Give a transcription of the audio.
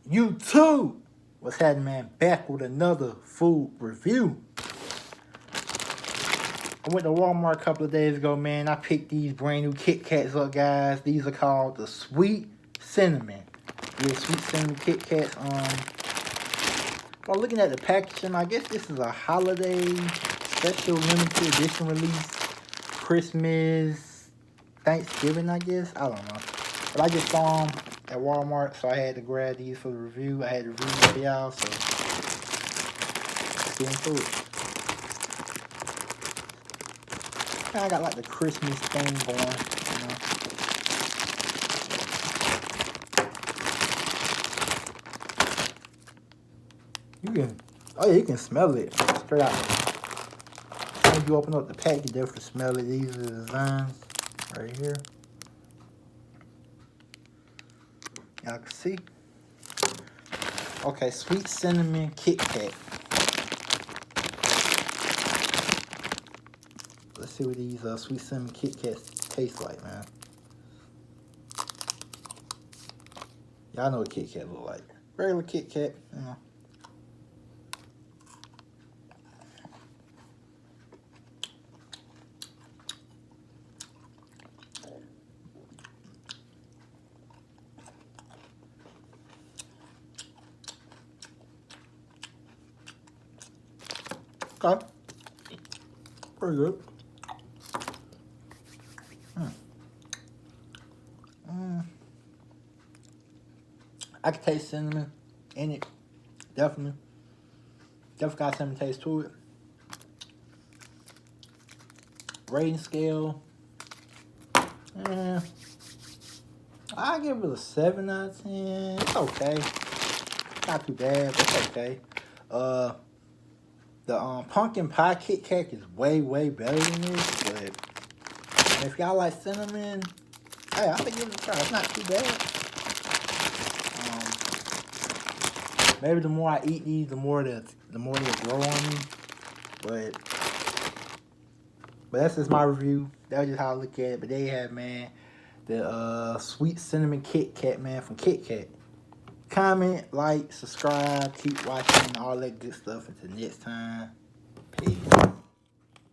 YouTube, what's happening, man? Back with another food review. I went to Walmart a couple of days ago, man. I picked these brand new Kit Kats up, guys. These are called the Sweet Cinnamon. Yeah, Sweet Cinnamon Kit Kats. While looking at the packaging, I guess this is a holiday special limited edition release. Christmas, Thanksgiving, I guess. I don't know. But I just saw them at Walmart, so I had to grab these for the review. I had to review them for y'all, so let's get into it. I got like the Christmas thing going, you know. You can smell it straight out. When you open up the pack, you definitely smell it. These are the designs right here. Y'all can see. Okay, Sweet Cinnamon Kit Kat. Let's see what these Sweet Cinnamon Kit Kats taste like, man. Y'all know what Kit Kat look like. Regular Kit Kat, you know. Okay. Pretty good. I can taste cinnamon in it. Definitely got cinnamon taste to it. Rating scale. I give it a 7 out of 10. It's okay. Not too bad, but it's okay. The pumpkin pie Kit Kat is way better than this, but if y'all like cinnamon, hey, I think give it a try. It's not too bad. Maybe the more I eat these, the more they'll grow on me. But that's just my review. That's just how I look at it. But they have, man, the Sweet Cinnamon Kit Kat, man, from Kit Kat. Comment, like, subscribe, keep watching, all that good stuff. Until next time.